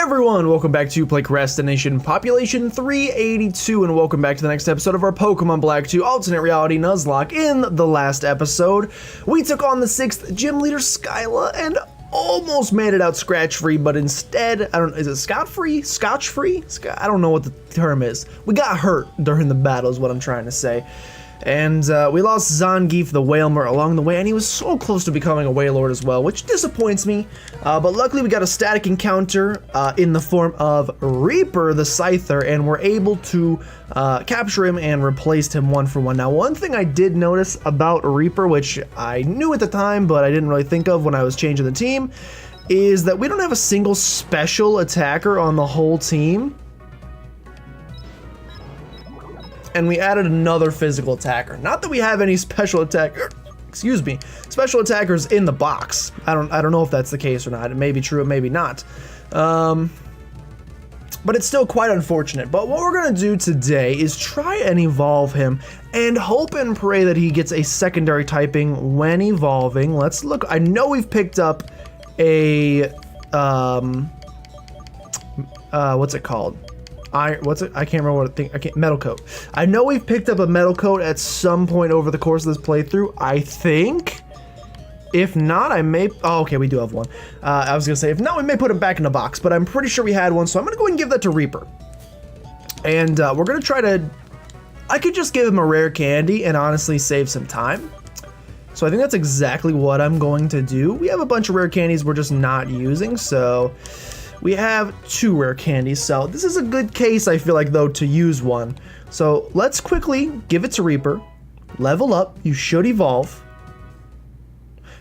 everyone, welcome back to PlaycrastiNation Population 382, and welcome back to the next episode of our Pokemon Black 2 Alternate Reality Nuzlocke. In the last episode, we took on the 6th Gym Leader Skyla and almost made it out scratch-free, but instead, is it scot-free? Scotch-free? I don't know what the term is. We got hurt during the battle is what I'm trying to say. And we lost Zangief the Whalmer along the way, and he was so close to becoming a Wailord as well, which disappoints me. But luckily we got a static encounter in the form of Reaper the Scyther, and we're able to capture him and replaced him 1-for-1. Now, one thing I did notice about Reaper, which I knew at the time, but I didn't really think of when I was changing the team, is that we don't have a single special attacker on the whole team. And we added another physical attacker. Not that we have any special attackers in the box. I don't know if that's the case or not. It may be true, it may be not. But it's still quite unfortunate. But what we're gonna do today is try and evolve him and hope and pray that he gets a secondary typing when evolving. Let's look. I know we've picked up a what's it called? I can't remember what metal coat. I know we've picked up a metal coat at some point over the course of this playthrough, I think. If not, I may, oh, okay, we do have one. I was gonna say, if not, we may put him back in the box, but I'm pretty sure we had one, so I'm gonna go ahead and give that to Reaper. And we're gonna try to, I could just give him a rare candy and honestly save some time. So I think that's exactly what I'm going to do. We have a bunch of rare candies we're just not using, so we have 2 rare candies, so this is a good case, I feel like, though, to use one. So let's quickly give it to Reaper. Level up. You should evolve.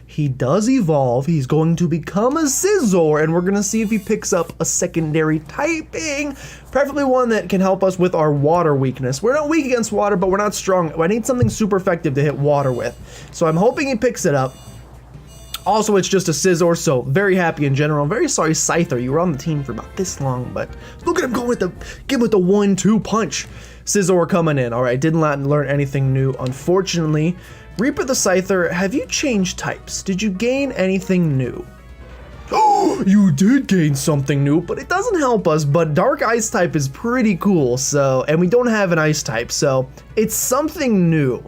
He does evolve. He's going to become a Scizor, and we're going to see if he picks up a secondary typing, preferably one that can help us with our water weakness. We're not weak against water, but we're not strong. I need something super effective to hit water with. So I'm hoping he picks it up. Also, it's just a Scizor, so very happy in general. I'm very sorry, Scyther, you were on the team for about this long, but look at him going with the 1-2 punch. Scizor coming in. All right, didn't learn anything new, unfortunately. Reaper the Scyther, have you changed types? Did you gain anything new? Oh, you did gain something new, but it doesn't help us, but Dark Ice type is pretty cool, so, and we don't have an Ice type, so it's something new.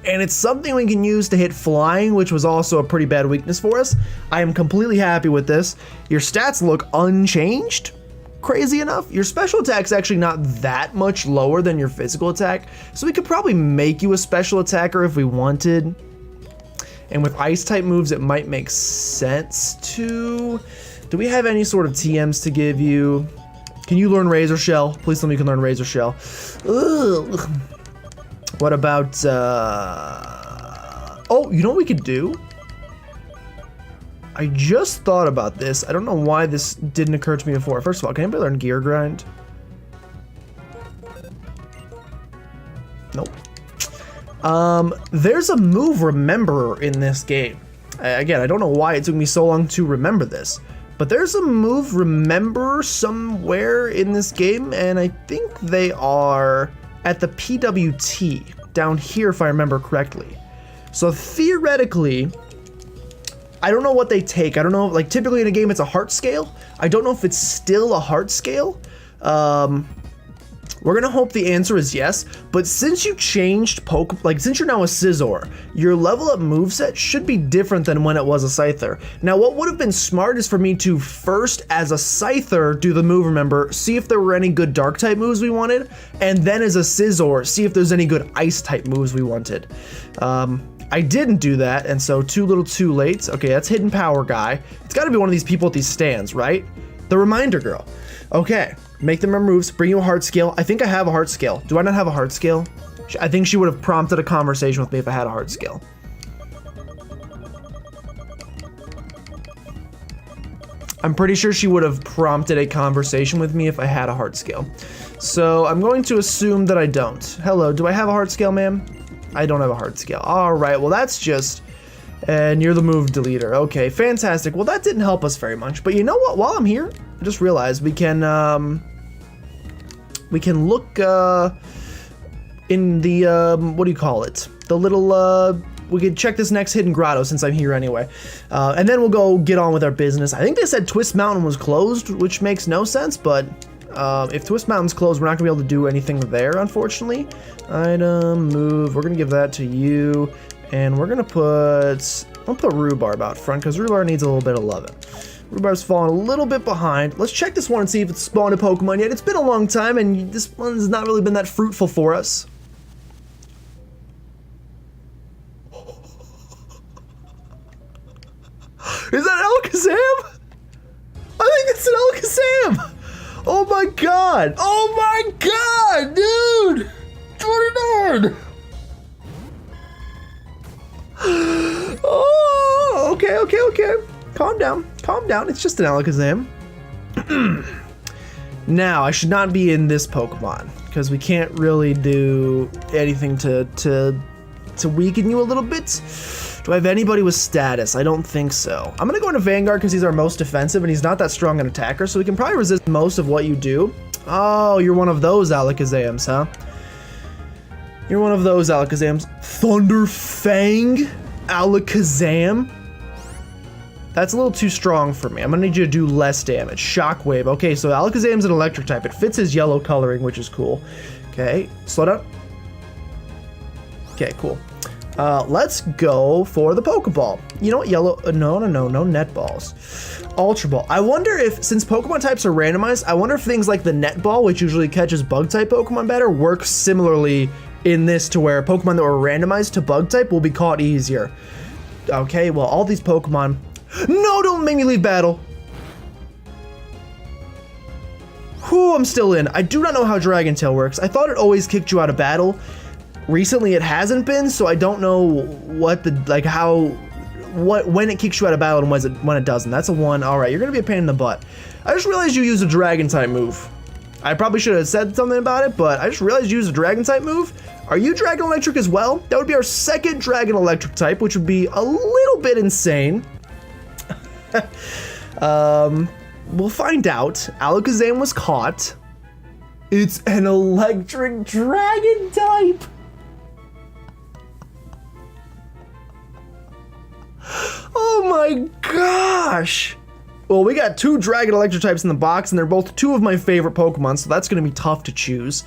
And it's something we can use to hit flying, which was also a pretty bad weakness for us. I am completely happy with this. Your stats look unchanged, crazy enough. Your special attack's actually not that much lower than your physical attack, so we could probably make you a special attacker if we wanted. And with ice type moves, it might make sense to. Do we have any sort of TMs to give you? Can you learn Razor Shell? Please tell me you can learn Razor Shell. Ugh. What about, oh, you know what we could do? I just thought about this. I don't know why this didn't occur to me before. First of all, can anybody learn Gear Grind? Nope. There's a move Rememberer in this game. Again, I don't know why it took me so long to remember this, but there's a move Rememberer somewhere in this game, and I think they are at the PWT down here, if I remember correctly. So theoretically, I don't know what they take. I don't know, like typically in a game it's a heart scale. I don't know if it's still a heart scale. We're gonna hope the answer is yes, but since you changed since you're now a Scizor, your level up moveset should be different than when it was a Scyther. Now, what would have been smart is for me to first, as a Scyther, do the move Remember, see if there were any good dark type moves we wanted, and then as a Scizor, see if there's any good ice type moves we wanted. I didn't do that, and so too little too late. Okay, that's Hidden Power guy. It's gotta be one of these people at these stands, right? The Reminder Girl. Okay. Make them moves, bring you a heart scale. I think I have a heart scale. Do I not have a heart scale? I think she would have prompted a conversation with me if I had a heart scale. I'm pretty sure she would have prompted a conversation with me if I had a heart scale. So I'm going to assume that I don't. Hello, do I have a heart scale, ma'am? I don't have a heart scale. All right, well that's just, and you're the move deleter. Okay, fantastic. Well, that didn't help us very much, but you know what? While I'm here, I just realized we can look in the, what do you call it? The little check this next hidden grotto since I'm here anyway. And then we'll go get on with our business. I think they said Twist Mountain was closed, which makes no sense, but if Twist Mountain's closed, we're not gonna be able to do anything there, unfortunately. Item, move, we're gonna give that to you, and we're gonna I'll put Rhubarb out front, because Rhubarb needs a little bit of loving. Rhubarb's falling a little bit behind. Let's check this one and see if it's spawned a Pokemon yet. It's been a long time, and this one's not really been that fruitful for us. Is that Alakazam? I think it's an Alakazam! Oh my god! Oh my god, dude! 29! Oh, okay. Calm down. It's just an Alakazam. Now, I should not be in this Pokemon, because we can't really do anything to weaken you a little bit. Do I have anybody with status? I don't think so. I'm gonna go into Vanguard because he's our most defensive and he's not that strong an attacker, so he can probably resist most of what you do. Oh, you're one of those Alakazams, huh? You're one of those Alakazams. Thunder Fang Alakazam? That's a little too strong for me. I'm gonna need you to do less damage. Shockwave. Okay, so Alakazam's an electric type. It fits his yellow coloring, which is cool. Okay, slow down. Okay, cool. Let's go for the Pokeball. You know what, yellow, no net balls. Ultra Ball. I wonder if, since Pokemon types are randomized, I wonder if things like the net ball, which usually catches bug type Pokemon better, works similarly in this to where Pokemon that were randomized to bug type will be caught easier. Okay, well, all these Pokemon, no, don't make me leave battle. Whew, I'm still in. I do not know how Dragon Tail works. I thought it always kicked you out of battle. Recently it hasn't been, so I don't know what when it kicks you out of battle and when it doesn't. That's a 1. All right, you're gonna be a pain in the butt. I just realized you use a Dragon type move. I probably should have said something about it, but I just realized you use a Dragon type move. Are you Dragon Electric as well? That would be our second Dragon Electric type, which would be a little bit insane. We'll find out. Alakazam was caught. It's an electric dragon type. Oh my gosh. Well, we got 2 Dragon Electric types in the box, and they're both 2 of my favorite Pokemon, so that's going to be tough to choose.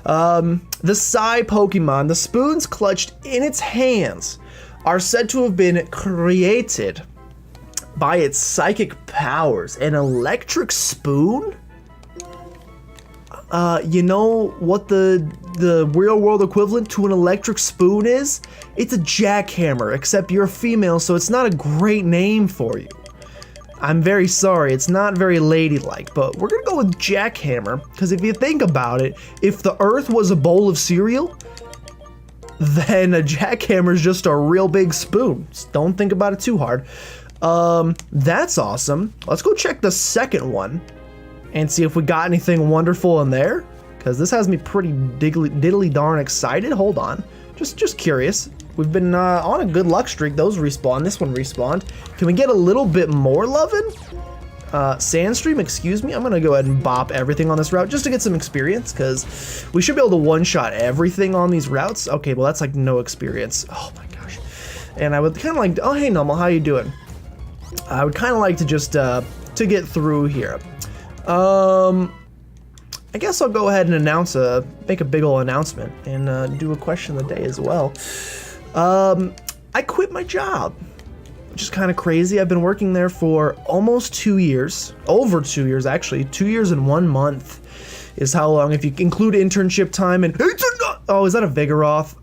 The Psy Pokemon, the spoons clutched in its hands, are said to have been created by its psychic powers. An electric spoon? You know what the real world equivalent to an electric spoon is? It's a jackhammer, except you're a female, so it's not a great name for you. I'm very sorry, it's not very ladylike, but we're gonna go with jackhammer, because if you think about it, if the earth was a bowl of cereal, then a jackhammer is just a real big spoon. Just don't think about it too hard. That's awesome. Let's go check the second one and see if we got anything wonderful in there, because this has me pretty diddly darn excited. Hold on, just curious. We've been on a good luck streak. Those respawn. This one respawned. Can we get a little bit more lovin'? Sandstream, excuse me. I'm gonna go ahead and bop everything on this route just to get some experience, because we should be able to one-shot everything on these routes. Okay, well that's like no experience. Oh my gosh. And I would kind of like, oh hey Normal, how you doing? I would kind of like to just to get through here. I guess I'll go ahead and make a big ol' announcement and do a question of the day as well. I quit my job, which is kind of crazy. I've been working there for almost 2 years, over 2 years actually. 2 years and 1 month is how long if you include internship time. And oh, is that a Vigoroth?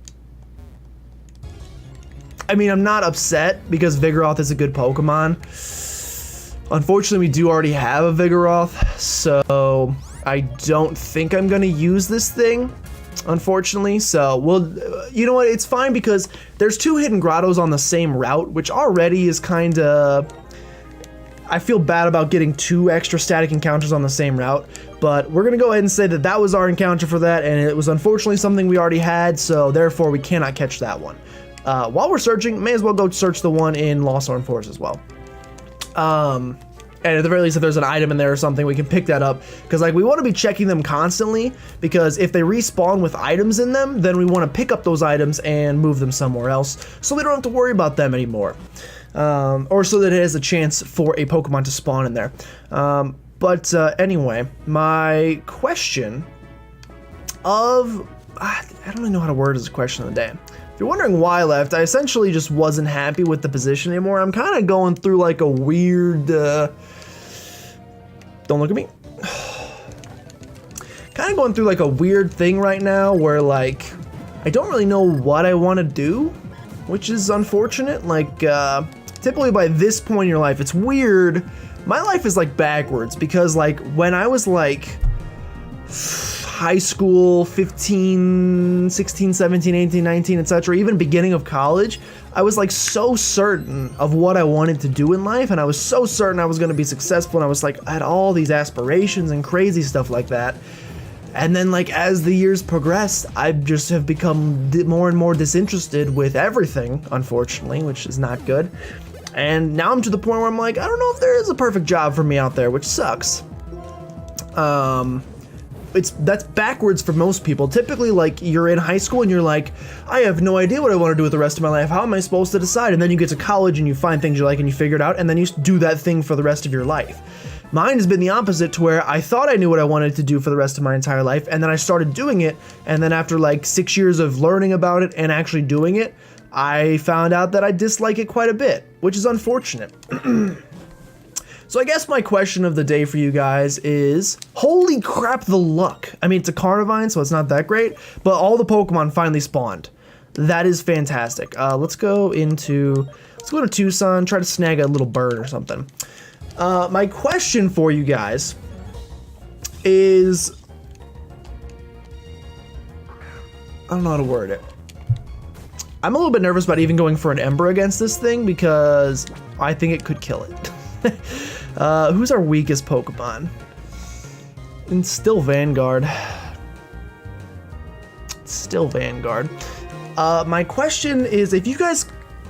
I mean, I'm not upset because Vigoroth is a good Pokemon. Unfortunately, we do already have a Vigoroth, so I don't think I'm gonna use this thing, unfortunately. So you know what, it's fine because there's 2 hidden grottos on the same route, which already is kinda, I feel bad about getting 2 extra static encounters on the same route, but we're gonna go ahead and say that that was our encounter for that, and it was unfortunately something we already had, so therefore we cannot catch that one. While we're searching, may as well go search the one in Lost Thorn Forest as well. And at the very least, if there's an item in there or something, we can pick that up. Because like we want to be checking them constantly, because if they respawn with items in them, then we want to pick up those items and move them somewhere else, so we don't have to worry about them anymore. Or so that it has a chance for a Pokemon to spawn in there. But anyway, my question of... I don't really know how to word this question of the day. If you're wondering why I left, I essentially just wasn't happy with the position anymore. I'm kind of going through like a weird... don't look at me. Kind of going through like a weird thing right now where like I don't really know what I want to do, which is unfortunate. Like typically by this point in your life, it's weird. My life is like backwards because like when I was like high school, 15, 16, 17, 18, 19, etc., even beginning of college, I was like so certain of what I wanted to do in life, and I was so certain I was going to be successful, and I was like, I had all these aspirations and crazy stuff like that. And then like as the years progressed, I just have become more and more disinterested with everything, unfortunately, which is not good. And now I'm to the point where I'm like, I don't know if there is a perfect job for me out there, which sucks. That's backwards for most people. Typically, like, you're in high school and you're like, I have no idea what I want to do with the rest of my life. How am I supposed to decide? And then you get to college and you find things you like and you figure it out, and then you do that thing for the rest of your life. Mine has been the opposite, to where I thought I knew what I wanted to do for the rest of my entire life, and then I started doing it, and then after like 6 years of learning about it and actually doing it, I found out that I dislike it quite a bit, which is unfortunate. So I guess my question of the day for you guys is, holy crap, the luck. I mean, it's a Carnivine, so it's not that great, but all the Pokemon finally spawned. That is fantastic. Let's go to Tucson, try to snag a little bird or something. My question for you guys is, I don't know how to word it. I'm a little bit nervous about even going for an Ember against this thing because I think it could kill it. Who's our weakest Pokemon? And still Vanguard. Still Vanguard. My question is, if you guys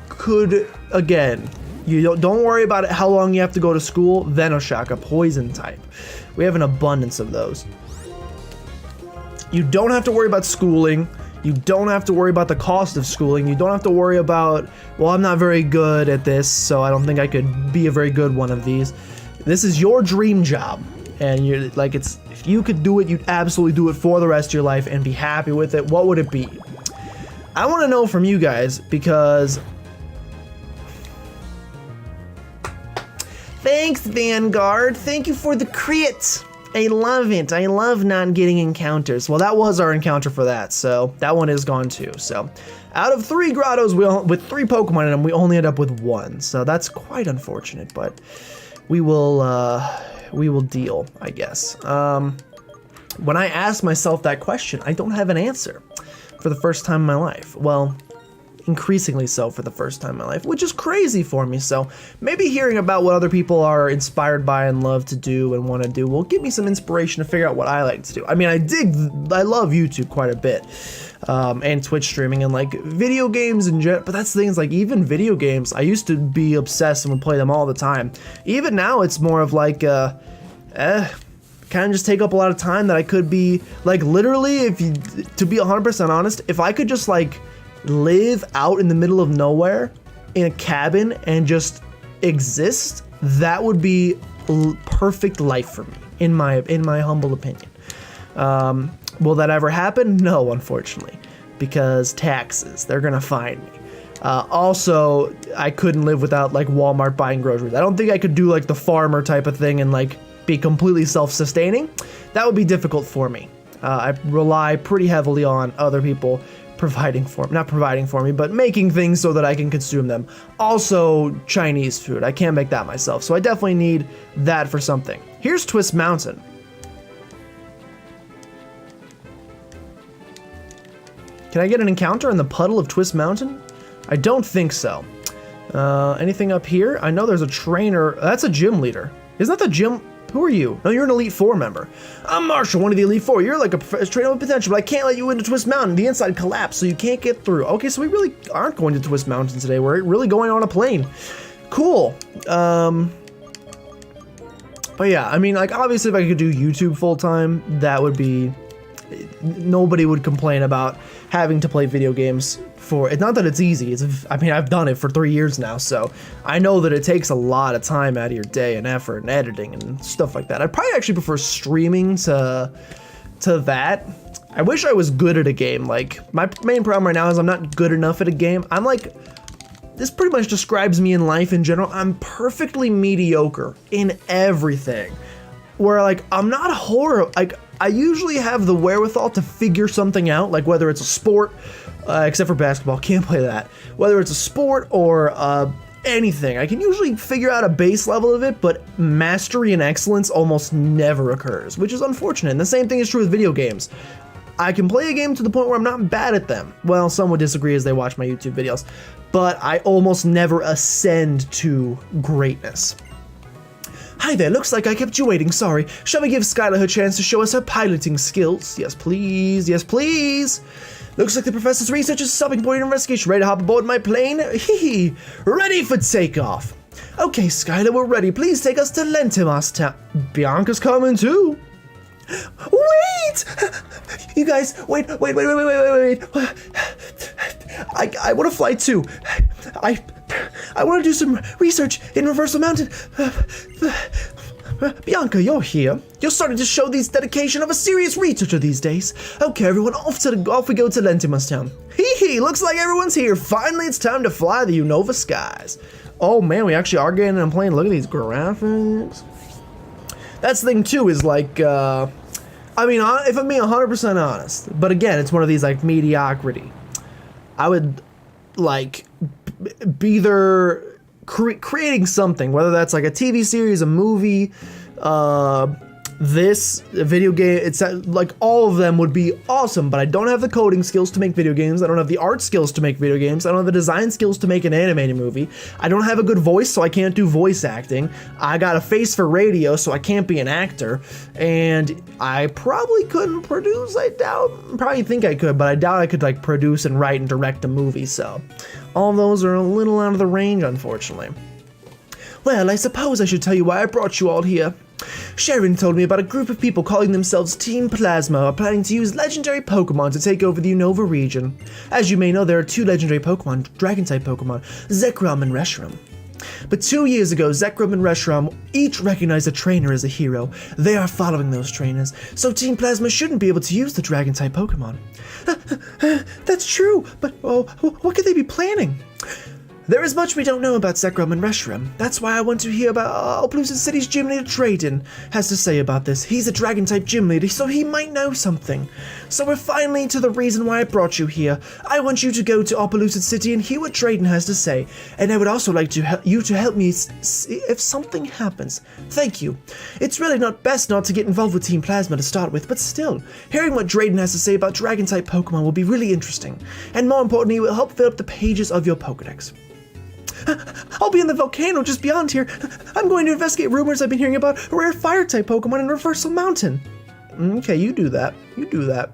could, again, you don't worry about it, how long you have to go to school. Venoshock, a poison type. We have an abundance of those. You don't have to worry about schooling. You don't have to worry about the cost of schooling. You don't have to worry about, well, I'm not very good at this, so I don't think I could be a very good one of these. This is your dream job. And you're like, if you could do it, you'd absolutely do it for the rest of your life and be happy with it. What would it be? I want to know from you guys, because thanks, Vanguard. Thank you for the crit. I love it. I love not getting encounters. Well, that was our encounter for that, so that one is gone too. So out of 3 grottos with 3 Pokemon in them, we only end up with 1. So that's quite unfortunate, but we will deal, I guess. When I ask myself that question, I don't have an answer for the first time in my life. Well, increasingly so for the first time in my life, which is crazy for me. So maybe hearing about what other people are inspired by and love to do and want to do will give me some inspiration to figure out what I like to do. I mean, I love YouTube quite a bit, and Twitch streaming and like video games in general, but that's the thing, is like even video games, I used to be obsessed and would play them all the time. Even now it's more of like kind of just take up a lot of time that I could be like, literally, to be 100% honest, if I could just like live out in the middle of nowhere in a cabin and just exist, that would be perfect life for me, in my humble opinion. Will that ever happen? No, unfortunately, because taxes, they're gonna find me. Also, I couldn't live without like Walmart buying groceries. I don't think I could do like the farmer type of thing and like be completely self-sustaining. That would be difficult for me. I rely pretty heavily on other people not providing for me, but making things so that I can consume them. Also, Chinese food. I can't make that myself, so I definitely need that for something. Here's Twist Mountain. Can I get an encounter in the puddle of Twist Mountain? I don't think so. Anything up here? I know there's a trainer. That's a gym leader. Isn't that the gym? Who are you? No, you're an Elite 4 member. I'm Marshall, one of the Elite 4. You're like a trainer with potential, but I can't let you into Twist Mountain. The inside collapsed, so you can't get through. Okay, so we really aren't going to Twist Mountain today. We're really going on a plane. Cool. But yeah, I mean, like, obviously if I could do YouTube full time, that would be, nobody would complain about having to play video games for, it's not that it's easy, I mean, I've done it for 3 years now, so I know that it takes a lot of time out of your day and effort and editing and stuff like that. I'd probably actually prefer streaming to that. I wish I was good at a game. Like, my main problem right now is I'm not good enough at a game. I'm like, this pretty much describes me in life in general. I'm perfectly mediocre in everything. Where, like, I'm not horrible. Like, I usually have the wherewithal to figure something out, like whether it's a sport, except for basketball, can't play that. Whether it's a sport or anything, I can usually figure out a base level of it, but mastery and excellence almost never occurs, which is unfortunate. And the same thing is true with video games. I can play a game to the point where I'm not bad at them. Well, some would disagree as they watch my YouTube videos, but I almost never ascend to greatness. Hi there, looks like I kept you waiting, sorry. Shall we give Skylar her chance to show us her piloting skills? Yes, please, yes, please. Looks like the professor's research is stopping point investigation. Ready to hop aboard my plane? Hee ready for takeoff. Okay, Skylar, we're ready. Please take us to Lentimas Town. Bianca's coming too. Wait! You guys, wait. I want to fly too. I want to do some research in Reversal Mountain. Bianca, you're here. You're starting to show these dedication of a serious researcher these days. Okay, everyone, off we go to Lentimas Town. Hee, looks like everyone's here. Finally, it's time to fly the Unova skies. Oh man, we actually are getting on a plane. Look at these graphics. That's the thing too, is like, I mean, if I'm being 100% honest, but again, it's one of these like mediocrity. I would like be either creating something, whether that's like a TV series, a movie, this video game. It's like all of them would be awesome, but I don't have the coding skills to make video games. I don't have the art skills to make video games. I don't have the design skills to make an animated movie. I don't have a good voice, so I can't do voice acting. I got a face for radio, so I can't be an actor. And I probably couldn't produce, I doubt. Probably think I could, but I doubt I could like produce and write and direct a movie, so all of those are a little out of the range, unfortunately. Well, I suppose I should tell you why I brought you all here. Sharon told me about a group of people calling themselves Team Plasma are planning to use legendary Pokemon to take over the Unova region. As you may know, there are 2 legendary Pokemon, Dragon-type Pokemon, Zekrom and Reshiram. But 2 years ago, Zekrom and Reshiram each recognized a trainer as a hero. They are following those trainers, so Team Plasma shouldn't be able to use the Dragon-type Pokemon. That's true, but what could they be planning? There is much we don't know about Zekrom and Reshiram. That's why I want to hear about Opelucid City's gym leader Trayden has to say about this. He's a Dragon-type gym leader, so he might know something. So we're finally to the reason why I brought you here. I want you to go to Opelucid City and hear what Trayden has to say. And I would also like you to help me if something happens. Thank you. It's really not best not to get involved with Team Plasma to start with, but still, hearing what Trayden has to say about Dragon-type Pokemon will be really interesting. And more importantly, it will help fill up the pages of your Pokedex. I'll be in the volcano just beyond here. I'm going to investigate rumors I've been hearing about rare fire-type Pokemon in Reversal Mountain. Okay, you do that. You do that.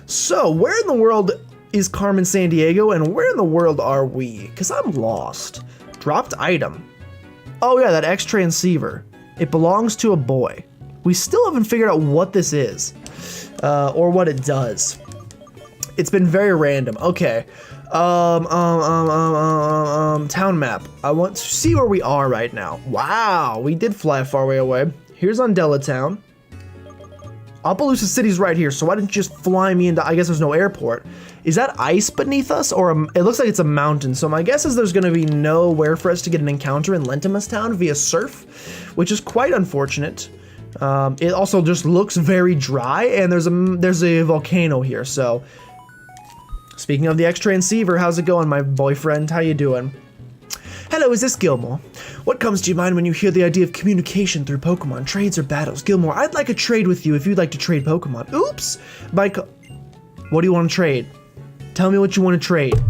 So, where in the world is Carmen Sandiego, and where in the world are we? Because I'm lost. Dropped item. Oh yeah, that X-Transceiver. It belongs to a boy. We still haven't figured out what this is. Or what it does. It's been very random. Okay. Town map. I want to see where we are right now. Wow, we did fly a far way away. Here's Undella Town. Opelucid City's right here, so why didn't you just fly me into, I guess there's no airport. Is that ice beneath us, or it looks like it's a mountain, so my guess is there's gonna be nowhere for us to get an encounter in Lentimas Town via surf, which is quite unfortunate. It also just looks very dry, and there's a volcano here, so. Speaking of the X-Transceiver, how's it going, my boyfriend? How you doing? Hello, is this Gilmore? What comes to your mind when you hear the idea of communication through Pokemon, trades or battles? Gilmore, I'd like a trade with you if you'd like to trade Pokemon. Oops! What do you want to trade? Tell me what you want to trade.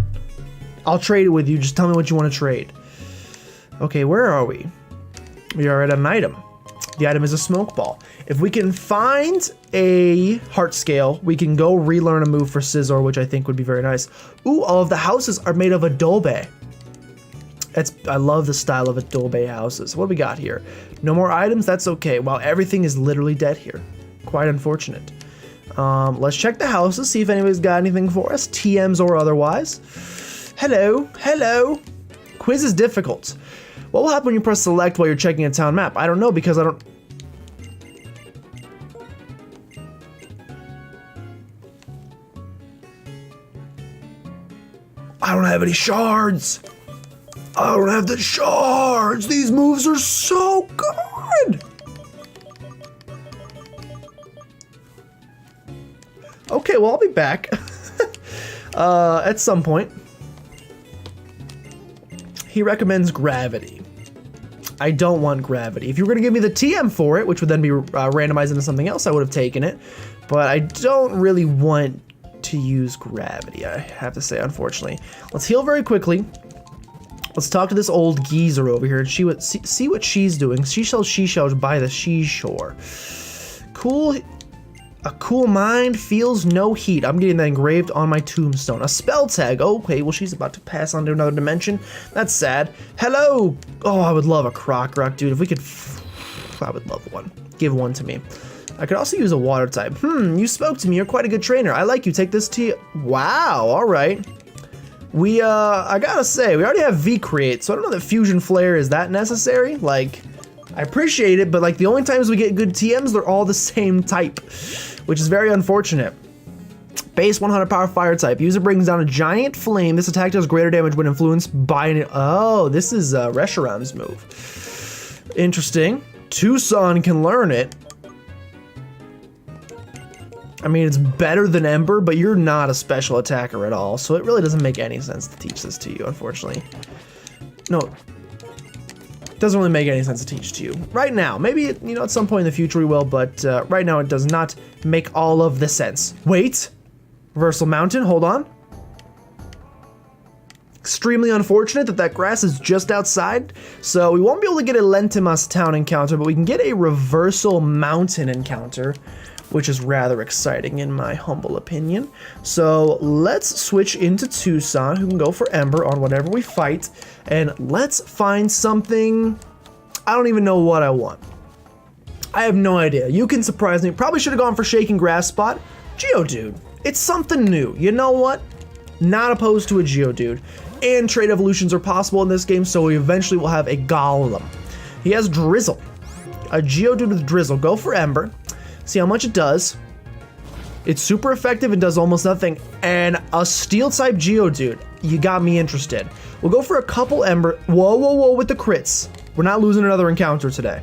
I'll trade it with you, just tell me what you want to trade. Okay, where are we? We are at an item. The item is a smoke ball. If we can find a heart scale, we can go relearn a move for Scizor, which I think would be very nice. Ooh, all of the houses are made of adobe. That's I love the style of adobe houses. What do we got here? No more items? That's okay. Wow, everything is literally dead here. Quite unfortunate. Let's check the houses, see if anybody's got anything for us, TMs or otherwise. Hello, hello. Quiz is difficult. What will happen when you press select while you're checking a town map? I don't know because I don't have any shards. I don't have the shards. These moves are so good. Okay, well, I'll be back at some point. He recommends gravity. I don't want gravity. If you were going to give me the TM for it, which would then be randomized into something else, I would have taken it. But I don't really want to use gravity, I have to say, unfortunately. Let's heal very quickly. Let's talk to this old geezer over here and see what she's doing. She sells seashells by the seashore. Cool. A cool mind feels no heat. I'm getting that engraved on my tombstone. A spell tag. Okay, well, she's about to pass on to another dimension. That's sad. Hello. Oh, I would love a croc rock, dude. If we could, I would love one. Give one to me. I could also use a water type. You spoke to me. You're quite a good trainer. I like you. Take this to you. Wow. All right. I gotta say, we already have V-Create, so I don't know that Fusion Flare is that necessary. Like, I appreciate it, but like the only times we get good TMs, they're all the same type, which is very unfortunate. Base 100 power fire type. User brings down a giant flame. This attack does greater damage when influenced by an... Oh, this is Reshiram's move. Interesting. Tucson can learn it. I mean, it's better than Ember, but you're not a special attacker at all, so it really doesn't make any sense to teach this to you, unfortunately. No, it doesn't really make any sense to teach to you. Right now, maybe, you know, at some point in the future we will, but right now it does not make all of the sense. Wait, Reversal Mountain, hold on. Extremely unfortunate that that grass is just outside, so we won't be able to get a Lentimas town encounter, but we can get a Reversal Mountain encounter, which is rather exciting in my humble opinion. So let's switch into Tucson, who can go for Ember on whatever we fight, and let's find something. I don't even know what I want. I have no idea. You can surprise me. Probably should have gone for Shaking Grass Spot. Geodude. It's something new. You know what? Not opposed to a Geodude. And trade evolutions are possible in this game, so we eventually will have a Golem. He has Drizzle. A Geodude with Drizzle. Go for Ember. See how much it does. It's super effective and does almost nothing. And a Steel type Geodude. You got me interested. We'll go for a couple Ember. Whoa, whoa, whoa with the crits. We're not losing another encounter today.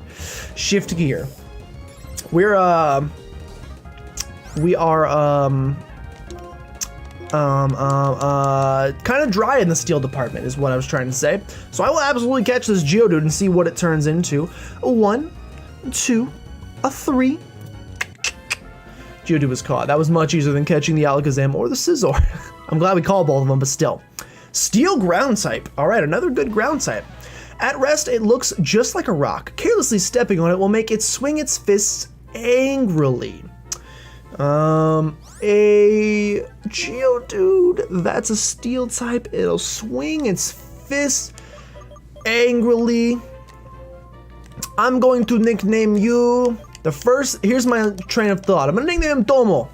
Shift gear. We are kind of dry in the steel department is what I was trying to say. So I will absolutely catch this Geodude and see what it turns into. A 1, 2, a 3. Geodude was caught. That was much easier than catching the Alakazam or the Scizor. I'm glad we called both of them, but still. Steel ground type. All right, another good ground type. At rest, it looks just like a rock. Carelessly stepping on it will make it swing its fists angrily. A Geodude, that's a steel type. It'll swing its fists angrily. I'm going to nickname you the first. Here's my train of thought. I'm gonna nickname him Tomo.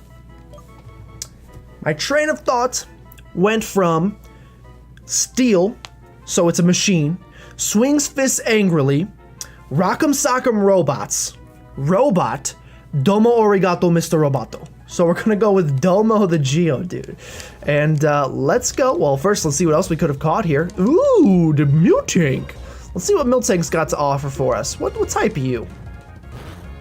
My train of thought went from steel, so it's a machine, swings fists angrily, rock'em sock'em robots, robot, Domo arigato Mr. Roboto. So we're gonna go with Domo the Geodude. And let's go. Well, first let's see what else we could have caught here. Ooh, the Miltank. Let's see what Miltank's got to offer for us. What type are you?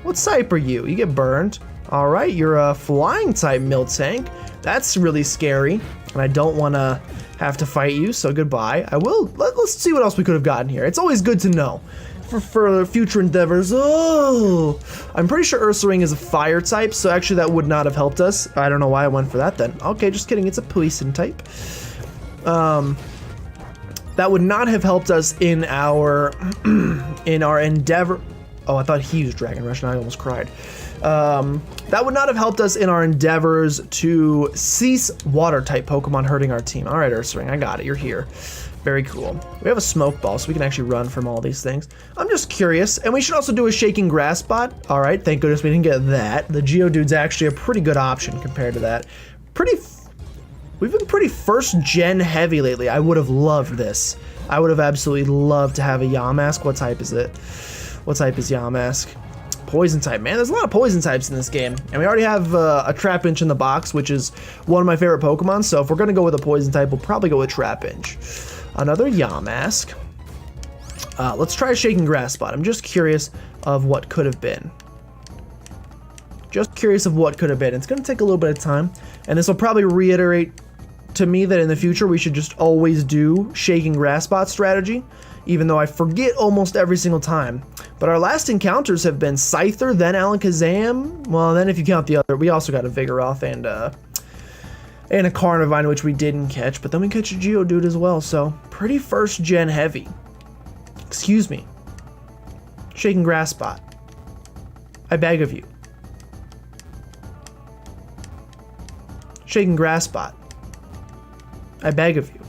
What type are you? You get burned. All right, you're a flying type Miltank. That's really scary, and I don't want to have to fight you, so goodbye. I will. Let's see what else we could have gotten here. It's always good to know for future endeavors. Oh, I'm pretty sure Ursaring is a fire type, so actually that would not have helped us. I don't know why I went for that then. Okay, just kidding. It's a poison type. That would not have helped us in our endeavor. Oh, I thought he used Dragon Rush and I almost cried. That would not have helped us in our endeavors to cease water type Pokemon hurting our team. All right, Ursaring, I got it. You're here. Very cool. We have a smoke ball, so we can actually run from all these things. I'm just curious, and we should also do a shaking grass bot. All right, thank goodness we didn't get that. The Geodude's actually a pretty good option compared to that. We've been pretty first gen heavy lately. I would have loved this. I would have absolutely loved to have a Yamask. What type is it? What type is Yamask? Poison type. Man, there's a lot of poison types in this game. And we already have a Trapinch in the box, which is one of my favorite Pokemon. So if we're going to go with a poison type, we'll probably go with Trapinch. Another Yamask. Let's try a Shaking Grass Spot. I'm just curious of what could have been. Just curious of what could have been. It's going to take a little bit of time. And this will probably reiterate to me that in the future we should just always do Shaking Grass Spot strategy, even though I forget almost every single time. But our last encounters have been Scyther, then Alakazam. Well, then if you count the other, we also got a Vigoroth and a Carnivine, which we didn't catch, but then we catch a Geodude as well, so pretty first gen heavy. Excuse me. Shaking Grass Spot. I beg of you. Shaking Grass Spot. I beg of you.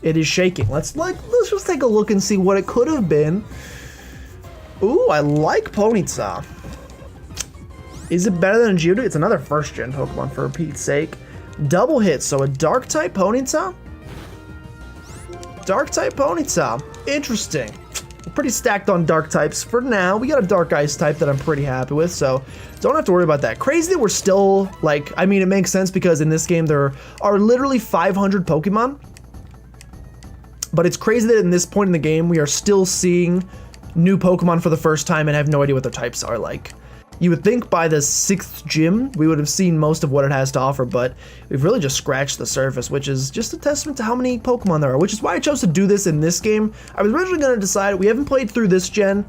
It is shaking. Let's just take a look and see what it could have been. Ooh, I like Ponyta. Is it better than a Geodude? It's another first gen Pokemon for Pete's sake. Double hit, so a dark type Ponyta? Dark type Ponyta. Interesting. We're pretty stacked on dark types for now. We got a dark ice type that I'm pretty happy with, so don't have to worry about that. Crazy that we're still, like, I mean, it makes sense because in this game there are literally 500 Pokemon. But it's crazy that in this point in the game, we are still seeing new Pokemon for the first time and have no idea what their types are like. You would think by the 6th gym, we would have seen most of what it has to offer, but we've really just scratched the surface, which is just a testament to how many Pokemon there are, which is why I chose to do this in this game. I was originally going to decide, we haven't played through this gen.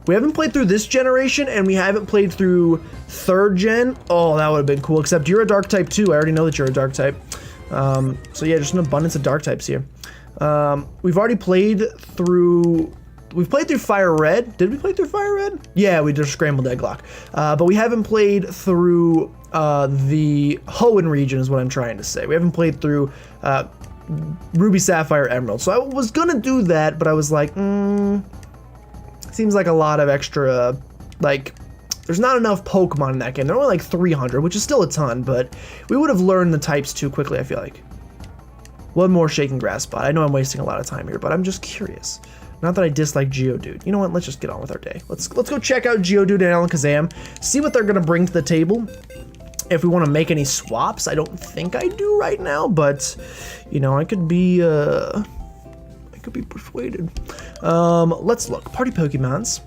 We haven't played through this generation, and we haven't played through 3rd gen. Oh, that would have been cool, except you're a dark type too. I already know that you're a dark type. So yeah, just an abundance of dark types here. We've already played through... We've played through Fire Red. Did we play through Fire Red? Yeah, we just scrambled Egglock. But we haven't played through the Hoenn region is what I'm trying to say. We haven't played through Ruby, Sapphire, Emerald. So I was gonna do that, but I was like, seems like a lot of extra, like, there's not enough Pokemon in that game. There are only like 300, which is still a ton, but we would have learned the types too quickly, I feel like. One more Shaking Grass Spot. I know I'm wasting a lot of time here, but I'm just curious. Not that I dislike Geodude. You know what? Let's just get on with our day. Let's go check out Geodude and Alakazam, see what they're gonna bring to the table. If we want to make any swaps, I don't think I do right now, but you know, I could be persuaded. Let's look. Party Pokemons.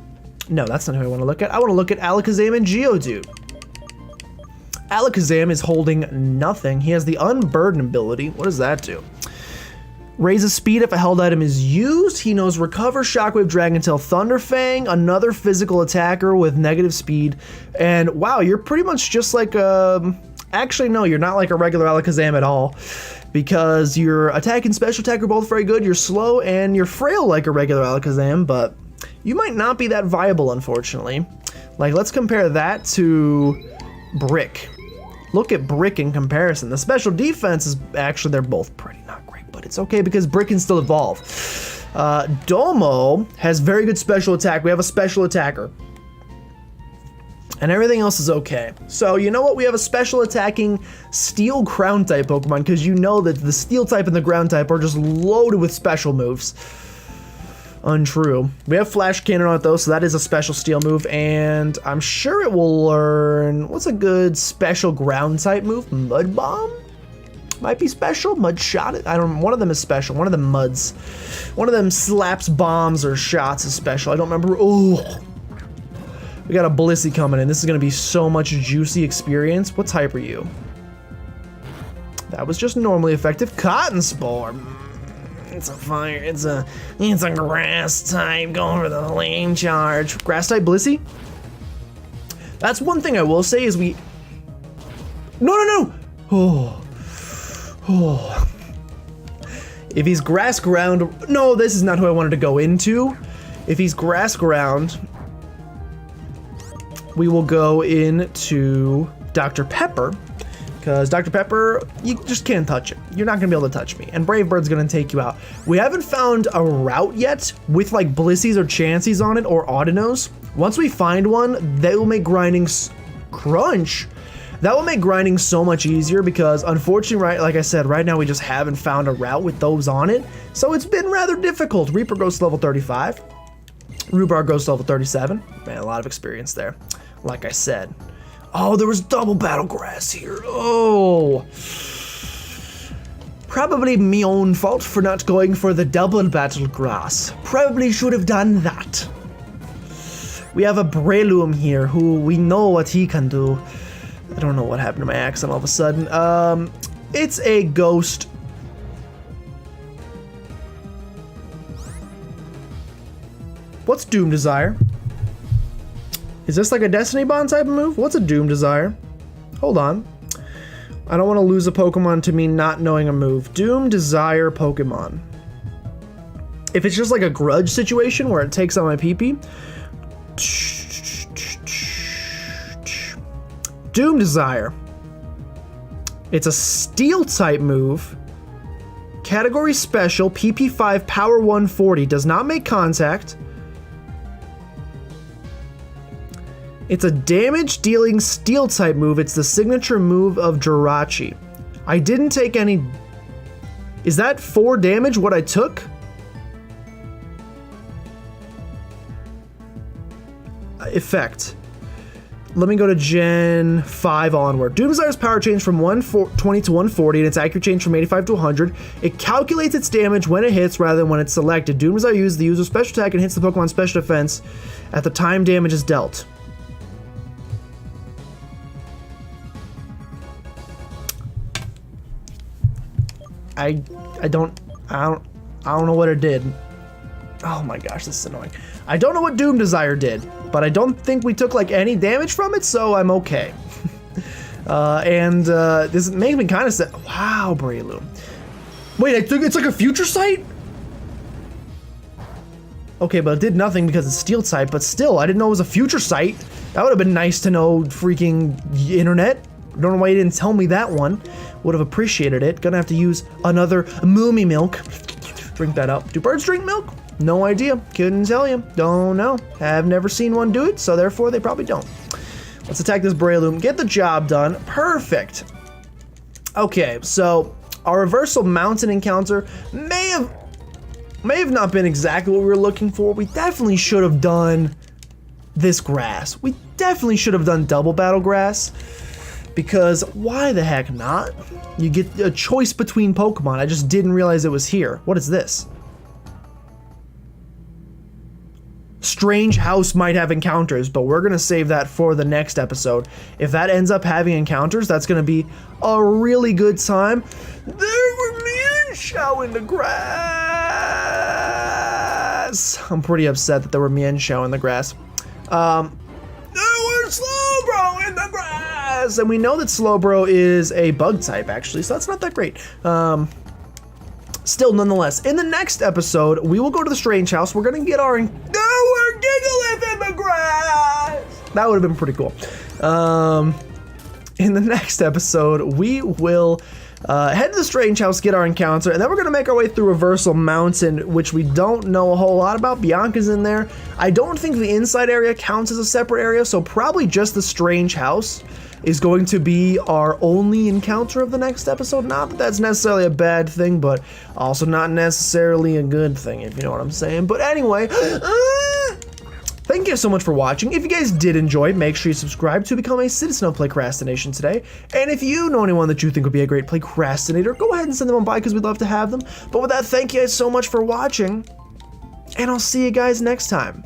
No, that's not who I want to look at. I want to look at Alakazam and Geodude. Alakazam is holding nothing. He has the Unburden ability. What does that do? Raises speed if a held item is used. He knows Recover, Shockwave, Dragon Tail, Thunderfang, another physical attacker with negative speed. And wow, you're pretty much just like actually no, you're not like a regular Alakazam at all, because your attack and special attack are both very good. You're slow and you're frail like a regular Alakazam, but you might not be that viable, unfortunately. Like, let's compare that to Brick. Look at Brick in comparison. The special defense is actually, they're both pretty not great, but it's okay because Brick can still evolve. Domo has very good special attack. We have a special attacker. And everything else is okay. So you know what? We have a special attacking steel ground type Pokemon, because you know that the steel type and the ground type are just loaded with special moves. Untrue. We have Flash Cannon on it though, so that is a special steel move, and I'm sure it will learn, what's a good special ground type move? Mud Bomb? Might be special. Mud Shot? I don't know. One of them is special. One of them muds. One of them slaps bombs or shots is special. I don't remember. Oh. We got a Blissey coming in. This is going to be so much juicy experience. What type are you? That was just normally effective. Cotton Spore. It's a fire. It's a grass type going for the flame charge. Grass type Blissey? That's one thing I will say is we... No. Oh. If he's grass ground... No, this is not who I wanted to go into. If he's grass ground... we will go into Dr. Pepper, because Dr. Pepper, you just can't touch it. You're not gonna be able to touch me, and Brave Bird's gonna take you out. We haven't found a route yet with like Blissies or Chansies on it or Audinos. Once we find one, they will make grinding crunch. That will make grinding so much easier because unfortunately, right, like I said, right now we just haven't found a route with those on it. So it's been rather difficult. Reaper goes to level 35. Rhubarb goes to level 37. Man, a lot of experience there, like I said. Oh, there was double battle grass here. Oh. Probably me own fault for not going for the double battle grass. Probably should have done that. We have a Breloom here who we know what he can do. I don't know what happened to my accent all of a sudden. It's a ghost. What's Doom Desire? Is this like a Destiny Bond type of move? What's a Doom Desire? Hold on. I don't want to lose a Pokemon to me not knowing a move. Doom Desire Pokemon. If it's just like a grudge situation where it takes out my PP. Doom Desire. It's a steel type move. Category special, PP 5, power 140. Does not make contact. It's a damage dealing steel type move. It's the signature move of Jirachi. I didn't take any. Is that 4 damage what I took? Effect. Let me go to Gen 5 onward. Doom Desire's power change from 120 to 140 and its accurate change from 85 to 100. It calculates its damage when it hits rather than when it's selected. Doom Desire uses the user's special attack and hits the Pokemon's special defense at the time damage is dealt. I don't know what it did. Oh my gosh, this is annoying. I don't know what Doom Desire did, but I don't think we took like any damage from it, so I'm okay. This makes me kind of sad. Wow, Breloom. Wait, I think it's like a future sight? Okay, but it did nothing because it's steel type, but still, I didn't know it was a future sight. That would have been nice to know, freaking internet. I don't know why you didn't tell me that one. Would have appreciated it. Gonna have to use another Moomy milk. Drink that up. Do birds drink milk? No idea. Couldn't tell you. Don't know. Have never seen one do it, so therefore they probably don't. Let's attack this Breloom. Get the job done. Perfect. Okay, so our reversal mountain encounter may have not been exactly what we were looking for. We definitely should have done this grass. We definitely should have done double battle grass. Because why the heck not? You get a choice between Pokemon. I just didn't realize it was here. What is this? Strange House might have encounters, but we're gonna save that for the next episode. If that ends up having encounters, that's gonna be a really good time. There were Mienshao in the grass. I'm pretty upset that there were Mienshao in the grass. There were Slowbro in the grass. And we know that Slowbro is a bug type, actually, so that's not that great. Still, nonetheless, in the next episode, we will go to the Strange House. We're gonna get our Gigalith in the grass. That would have been pretty cool. In the next episode, we will head to the Strange House, get our encounter, and then we're gonna make our way through Reversal Mountain, which we don't know a whole lot about. Bianca's in there. I don't think the inside area counts as a separate area, so probably just the Strange House is going to be our only encounter of the next episode. Not that that's necessarily a bad thing, but also not necessarily a good thing, if you know what I'm saying. But anyway, thank you so much for watching. If you guys did enjoy, make sure you subscribe to become a citizen of PlaycrastiNation today. And if you know anyone that you think would be a great Playcrastinator, go ahead and send them on by because we'd love to have them. But with that, thank you guys so much for watching, and I'll see you guys next time.